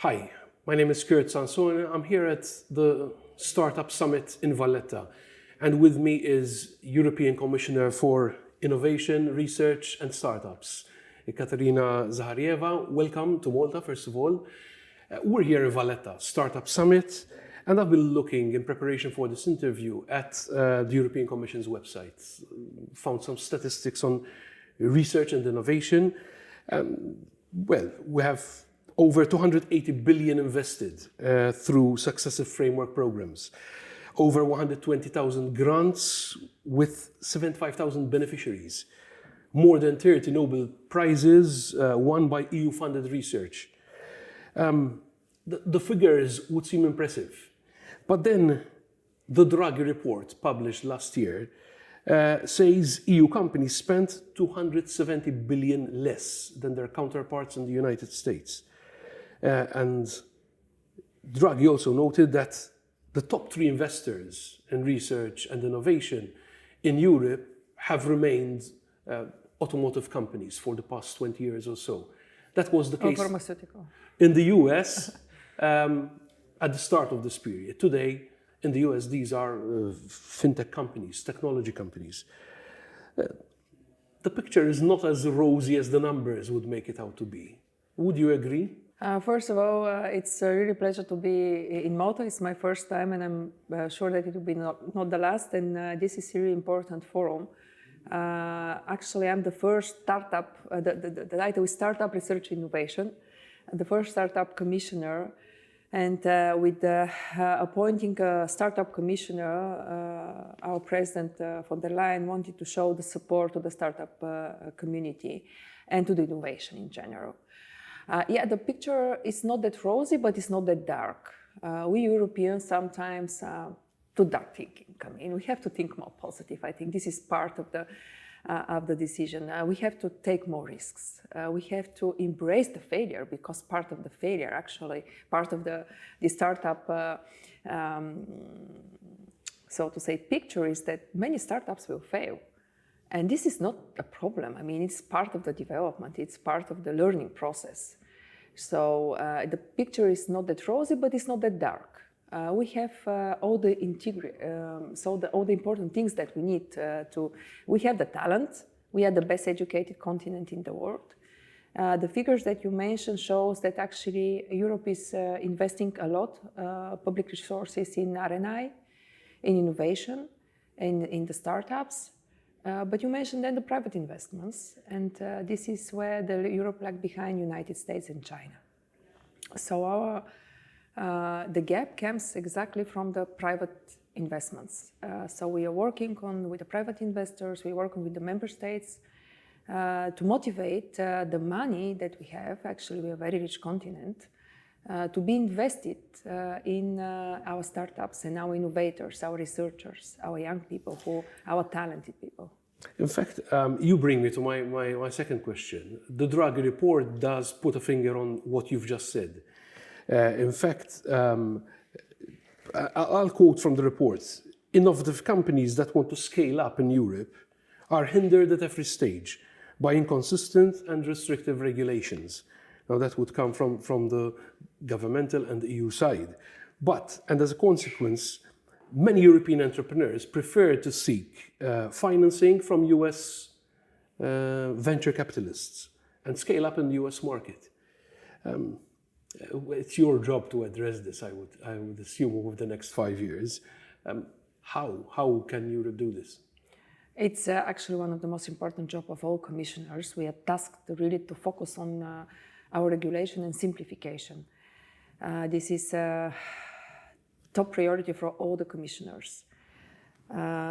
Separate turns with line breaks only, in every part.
Hi, my name is Kurt Sansone. I'm here at the Startup Summit in Valletta, and with me is European Commissioner for Innovation, Research and Startups, Ekaterina Zaharieva. Welcome to Malta, first of all. We're here in Valletta, Startup Summit, and I've been looking in preparation for this interview at the European Commission's website. Found some statistics on research and innovation. We have over 280 billion invested through successive framework programs, over 120,000 grants with 75,000 beneficiaries, more than 30 Nobel Prizes won by EU-funded research. The figures would seem impressive, but then the Draghi report published last year says EU companies spent 270 billion less than their counterparts in the United States. And Draghi also noted that the top 3 investors in research and innovation in Europe have remained automotive companies for the past 20 years or so. That was the case in the US at the start of this period. Today, in the US, these are fintech companies, technology companies. The picture is not as rosy as the numbers would make it out to be. Would you agree?
First of all, it's a really pleasure to be in Malta. It's my first time, and I'm sure that it will be not the last. And this is a really important forum. Actually, I'm the first startup, the title is Startup Research Innovation, the first startup commissioner. And with appointing a startup commissioner, our president von der Leyen wanted to show the support to the startup community and to the innovation in general. The picture is not that rosy, but it's not that dark. We Europeans sometimes too dark thinking. I mean, we have to think more positive. I think this is part of the decision. We have to take more risks. We have to embrace the failure, because part of the failure, actually, part of the startup, so to say, picture is that many startups will fail. And this is not a problem. I mean, it's part of the development. It's part of the learning process. So the picture is not that rosy, but it's not that dark. We have all the important things that we need to. We have the talent. We are the best educated continent in the world. The figures that you mentioned shows that actually Europe is investing a lot public resources in R&I, in innovation, in the startups. But you mentioned then the private investments, and this is where Europe lags behind United States and China. So the gap comes exactly from the private investments. So we are working with the private investors, we're working with the member states to motivate the money that we have. Actually, we are a very rich continent, to be invested in our startups and our innovators, our researchers, our young people, our talented people.
In fact, you bring me to my second question. The Draghi report does put a finger on what you've just said. In fact, I'll quote from the report: innovative companies that want to scale up in Europe are hindered at every stage by inconsistent and restrictive regulations. Now, that would come from the governmental and the EU side. And as a consequence, many European entrepreneurs prefer to seek financing from US venture capitalists and scale up in the US market. It's your job to address this, I would assume, over the next 5 years. How can Europe do this?
It's actually one of the most important jobs of all commissioners. We are tasked really to focus on our regulation and simplification. This is a top priority for all the commissioners.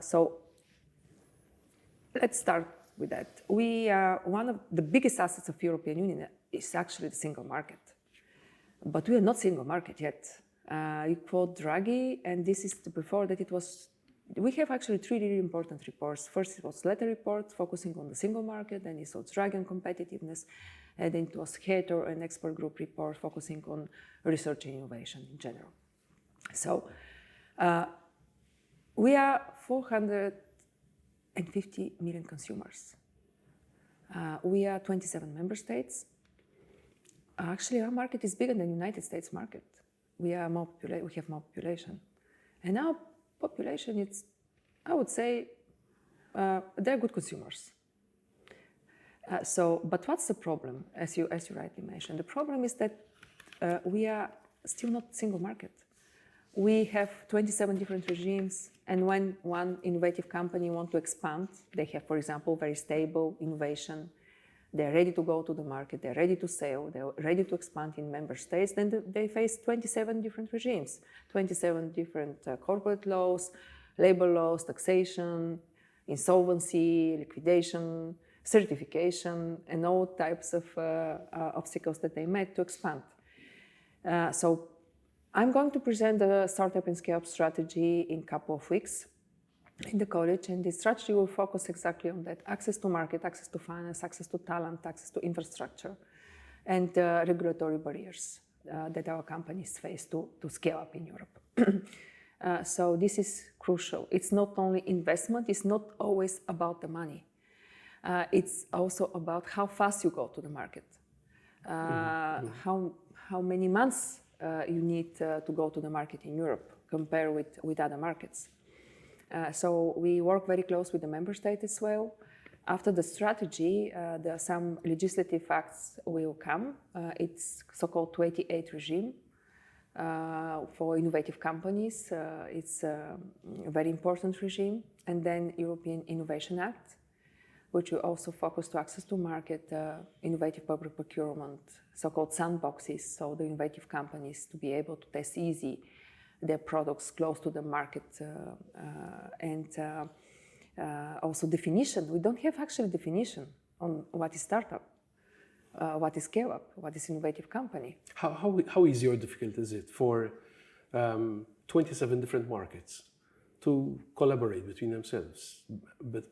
So let's start with that. One of the biggest assets of European Union is actually the single market. But we are not single market yet. You quote Draghi, and this is before that it was. We have actually 3 really important reports. First, it was letter report focusing on the single market, then it was Draghi and competitiveness, and then it was Hater and expert group report focusing on research and innovation in general. So we are 450 million consumers. We are 27 member states. Actually, our market is bigger than the United States market. We have more population. And our population, I would say, they're good consumers. But what's the problem, as you rightly mentioned? The problem is that we are still not a single market. We have 27 different regimes, and when one innovative company wants to expand, they have, for example, very stable innovation. They're ready to go to the market, they're ready to sell, they're ready to expand in member states, then they face 27 different regimes, 27 different corporate laws, labor laws, taxation, insolvency, liquidation, certification, and all types of obstacles that they met to expand. So I'm going to present the startup and scale-up strategy in a couple of weeks in the college, and the strategy will focus exactly on that: access to market, access to finance, access to talent, access to infrastructure, and regulatory barriers that our companies face to scale up in Europe. So this is crucial. It's not only investment, it's not always about the money. It's also about how fast you go to the market, how many months you need to go to the market in Europe compared with other markets. So we work very close with the member state as well. After the strategy, there are some legislative acts will come. It's so-called 288 regime for innovative companies. It's a very important regime. And then European Innovation Act, which will also focus to access to market, innovative public procurement, so-called sandboxes, so the innovative companies to be able to test easy their products close to the market, and also definition. We don't have actually definition on what is startup, what is scale up, what is innovative company.
How easy or difficult is it for 27 different markets to collaborate between themselves,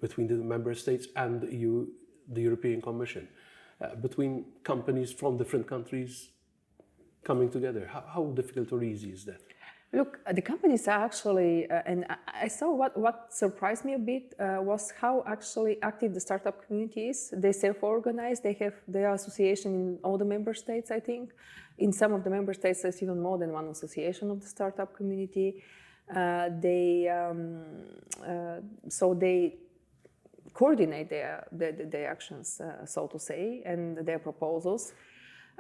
between the member states and the European Commission, between companies from different countries coming together? How difficult or easy is that?
Look, the companies are actually, and I saw what surprised me a bit was how actually active the startup community is. They self-organize, they have their association in all the member states, I think. In some of the member states, there's even more than one association of the startup community. So they coordinate their actions, so to say, and their proposals.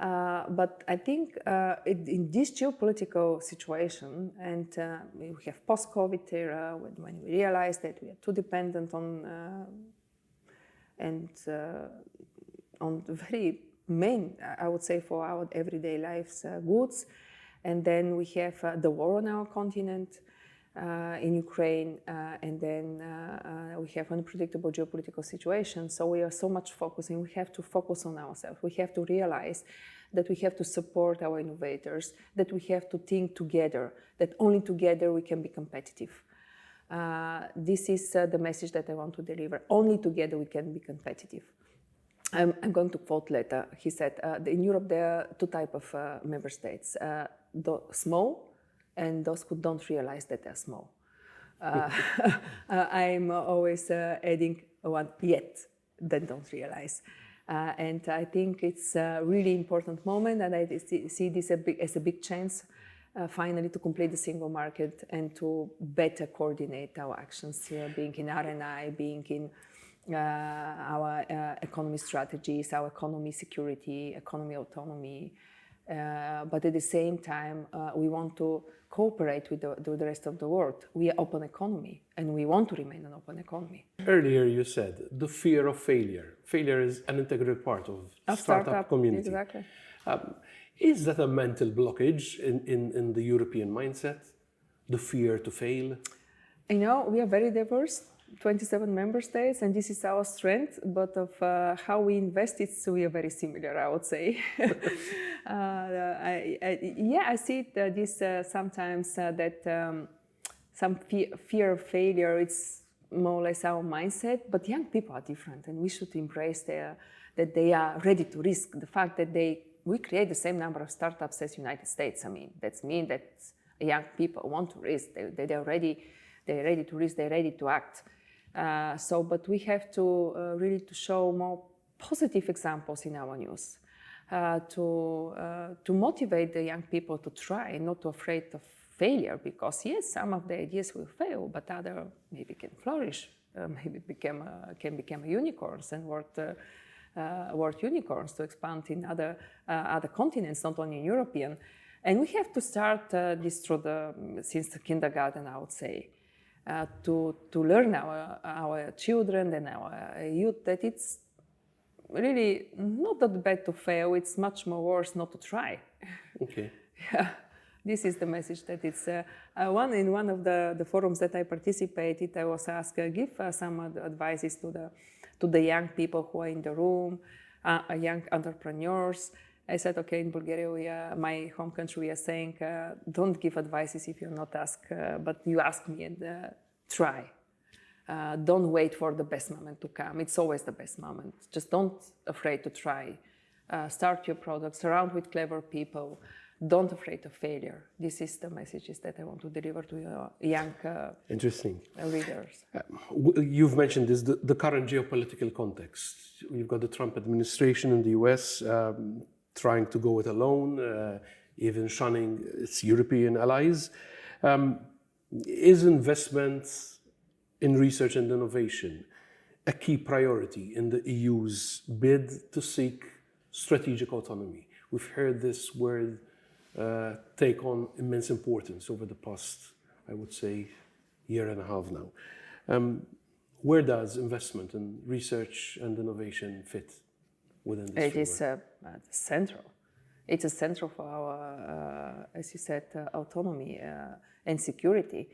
But I think in this geopolitical situation, and we have post-COVID era, when we realized that we are too dependent on the very main, I would say, for our everyday lives, goods, and then we have the war on our continent in Ukraine, and then we have unpredictable geopolitical situation. So we are so much focusing. We have to focus on ourselves. We have to realize that we have to support our innovators, that we have to think together, that only together we can be competitive. This is the message that I want to deliver. Only together we can be competitive. I'm going to quote later. He said, in Europe there are two types of member states, the small and those who don't realize that they're small. I'm always adding one yet that don't realize. And I think it's a really important moment, and I see this as a big chance finally to complete the single market and to better coordinate our actions here, being in R&I, being in our economy strategies, our economy security, economy autonomy. But at the same time, we want to cooperate with the rest of the world. We are open economy, and we want to remain an open economy.
Earlier you said the fear of failure. Failure is an integral part of startup community.
Exactly.
Is that a mental blockage in the European mindset? The fear to fail?
You know, we are very diverse. 27 member states, and this is our strength, but of how we invest it, so we are very similar, I would say. I see this sometimes that some fear of failure, it's more or less our mindset, but young people are different, and we should embrace that they are ready to risk. The fact that we create the same number of startups as United States, I mean, that means that young people want to risk, they're ready to risk, they're ready to act. But we have to really to show more positive examples in our news. to motivate the young people to try, not to afraid of failure, because yes, some of the ideas will fail, but other maybe can flourish, maybe can become unicorns and worth unicorns to expand in other continents, not only in European. And we have to start this since the kindergarten, I would say, to learn our children and our youth that it's really not that bad to fail. It's much more worse not to try.
Okay.
Yeah. This is the message that it's in one of the forums that I participated. I was asked give some advices to the young people who are in the room, young entrepreneurs. I said, okay, in Bulgaria, my home country, we are saying, don't give advices if you're not asked, but you ask me and try. Don't wait for the best moment to come. It's always the best moment. Just don't afraid to try. Start your product, surround with clever people. Don't afraid of failure. This is the messages that I want to deliver to your young
Interesting.
readers.
You've mentioned this, the current geopolitical context. You've got the Trump administration in the US trying to go it alone, even shunning its European allies. Is investment in research and innovation a key priority in the EU's bid to seek strategic autonomy? We've heard this word take on immense importance over the past, I would say, year and a half now. Where does investment in research and innovation fit within this framework?
It is central. It's essential for our, as you said, autonomy and security.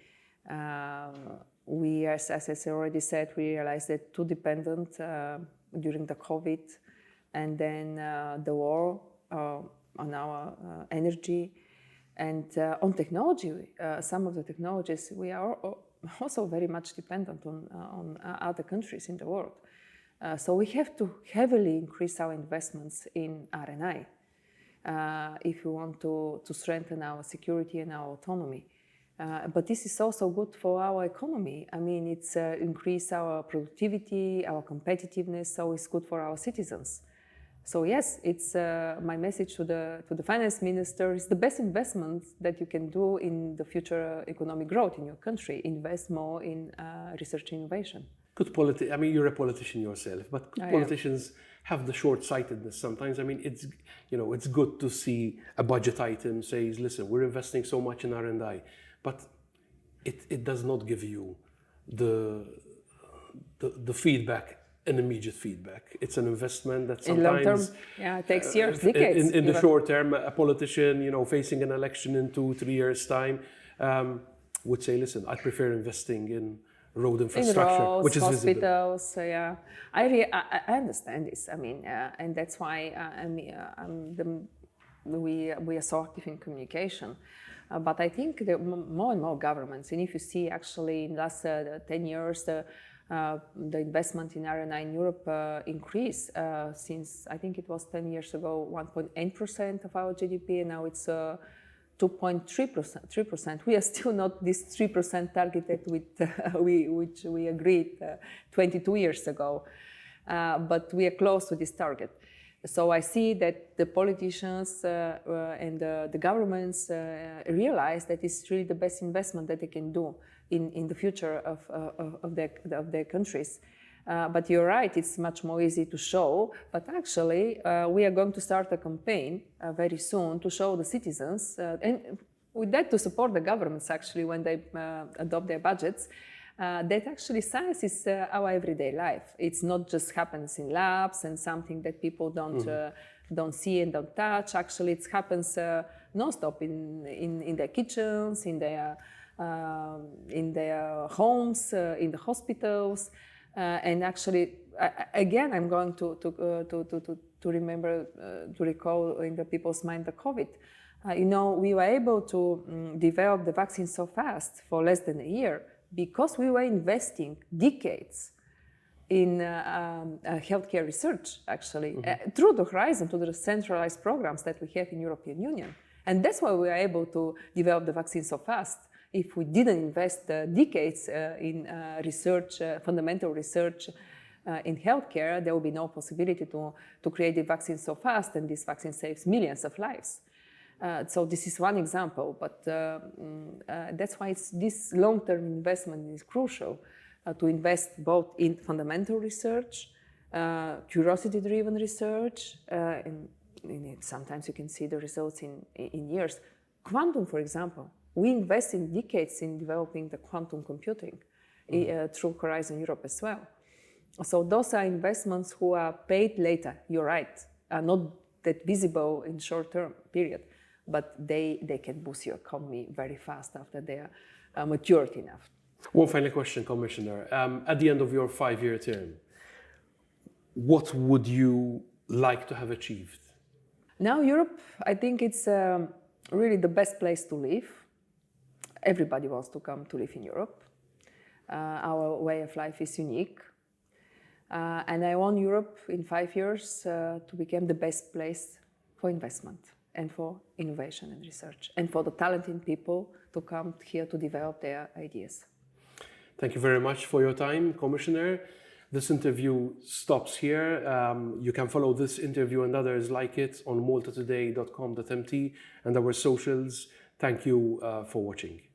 We, as I already said, we realized that too dependent during the COVID and then the war on our energy and on technology. Some of the technologies we are also very much dependent on other countries in the world. So we have to heavily increase our investments in R&I if we want to strengthen our security and our autonomy. But this is also good for our economy. I mean, it's increase our productivity, our competitiveness, so it's good for our citizens. So yes, it's my message to the finance minister is the best investment that you can do in the future economic growth in your country. Invest more in research and innovation.
I mean, you're a politician yourself, but could politicians have the short-sightedness sometimes? I mean, it's good to see a budget item says, listen, we're investing so much in R&I, but it does not give you the feedback, an immediate feedback. It's an investment that sometimes...
In long term, it takes years, decades.
In the short term, a politician, facing an election in 2-3 years' time, would say, listen, I prefer investing in road infrastructure,
in roads,
which is
hospitals,
visible.
I understand this. I mean, and that's why we are so active in communication. But I think that more and more governments, and if you see actually in the last 10 years, the investment in R&I in Europe increased since, I think it was 10 years ago, 1.8% of our GDP, and now it's 2.3%. We are still not this 3% targeted which we agreed 22 years ago, but we are close to this target. So I see that the politicians and the governments realize that it's really the best investment that they can do in the future of their countries. But you're right, it's much more easy to show. But actually, we are going to start a campaign very soon to show the citizens, and with that to support the governments actually when they adopt their budgets, that actually science is our everyday life. It's not just happens in labs and something that people don't see and don't touch. Actually, it happens non-stop in their kitchens, in their homes, in the hospitals. And actually, again, I'm going to remember, to recall in the people's mind the COVID. We were able to develop the vaccine so fast for less than a year because we were investing decades in healthcare research, actually, through the Horizon, to the centralized programs that we have in European Union. And that's why we were able to develop the vaccine so fast. If we didn't invest decades in research, fundamental research, in healthcare, there will be no possibility to create the vaccine so fast, and this vaccine saves millions of lives. So this is one example, but that's why this long-term investment is crucial, to invest both in fundamental research, curiosity-driven research, and sometimes you can see the results in years. Quantum, for example, we invest in decades in developing the quantum computing through Horizon Europe as well. So those are investments who are paid later, you're right, are not that visible in short-term period, but they can boost your economy very fast after they are matured enough.
One final question, Commissioner. At the end of your 5-year term, what would you like to have achieved?
Now Europe, I think it's really the best place to live. Everybody wants to come to live in Europe. Our way of life is unique. And I want Europe in 5 years to become the best place for investment and for innovation and research, and for the talented people to come here to develop their ideas.
Thank you very much for your time, Commissioner. This interview stops here. You can follow this interview and others like it on maltatoday.com.mt and our socials. Thank you for watching.